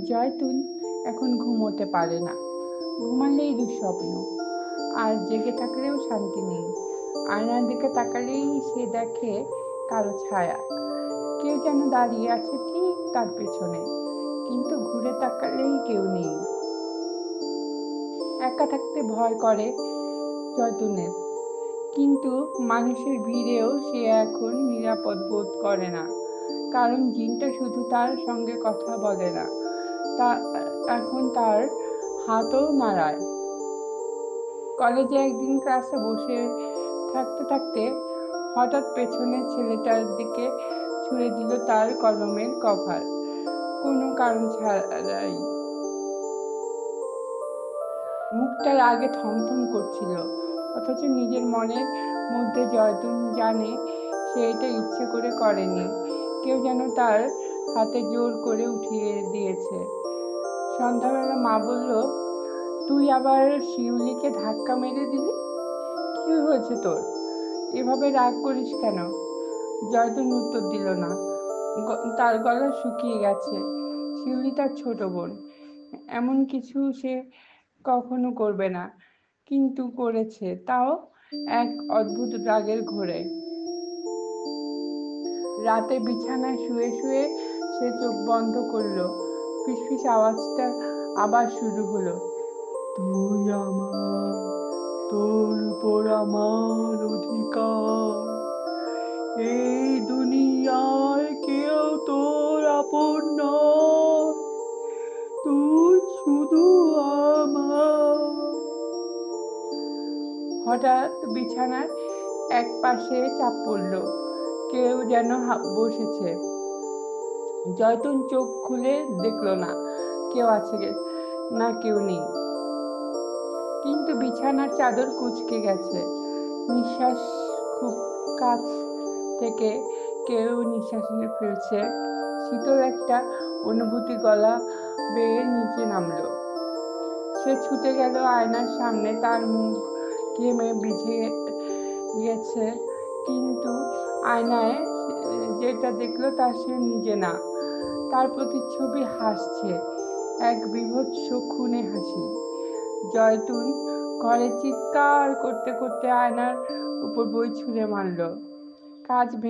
জয়তুন এখন ঘুমোতে পারে না, ঘুমালেই দুঃস্বপ্ন, আর জেগে থাকলেও শান্তি নেই। আয়নার দিকে তাকালেই সে দেখে কালো ছায়া, কেউ যেন দাঁড়িয়ে আছে ঠিক তার পেছনে, কিন্তু ঘুরে তাকালেই কেউ নেই। একা থাকতে ভয় করে জয়তুনের, কিন্তু মানুষের ভিড়েও সে এখন নিরাপদ বোধ করে না, কারণ জিনটা শুধু তার সঙ্গে কথা বলে না, তা এখন তার হাতও নাড়ায়। কলেজে একদিন ক্লাসে বসে থাকতে থাকতে হঠাৎ পেছনের ছেলেটার দিকে ছুঁড়ে দিল তার কলমের কভার, কোনো কারণ ছাড়াই। মুখটা রাগে থমথম করছিল, অথচ নিজের মনের মধ্যে জয়তুন জানে সে এটা ইচ্ছে করে করেনি, কেউ যেন তার হাতে জোর করে উঠিয়ে দিয়েছে। সন্ধ্যাবেলা মা বলল, তুই আবার শিউলিকে ধাক্কা মেরে দিলি, কি হয়েছে তোর? এভাবে রাগ করিস কেন? জয়তুন উত্তর দিল না, তার গলা শুকিয়ে গেছে। শিউলি তার ছোট বোন, এমন কিছু সে কখনো করবে না, কিন্তু করেছে, তাও এক অদ্ভুত রাগের ঘোরে। রাতে বিছানায় শুয়ে শুয়ে সে চোখ বন্ধ করলো, ফিসফিস আওয়াজটা আবার শুরু হলো, তুই আমার, তোর উপর আমার অধিকার, এই দুনিয়ায় কেউ তোর আপন নয়, তুই শুধু আমার। হঠাৎ বিছানার এক পাশে চাপ পড়ল, কেউ যেন বসেছে। জয়তুন চোখ খুলে দেখলো না কেউ আছে না, কেউ নেই, কিন্তু বিছানার চাদর কুঁচকে গেছে। নিঃশ্বাস খুব কাছ থেকে কেউ নিঃশ্বাস ফেলছে, শীতল একটা অনুভূতি গলা বেয়ে নিচে নামলো। সে ছুটে গেল আয়নার সামনে, তার মুখ ঘেমে ভিজে গেছে, কিন্তু আয়নায় যেটা দেখলো তা সে নিজে না, তার প্রতিচ্ছবি হাসছে, এক বীভৎস খুনে হাসি। জয়তুন ঘরে চিৎকার করতে করতে আয়নার উপর বই ছুঁড়ে মারল, কাঁচ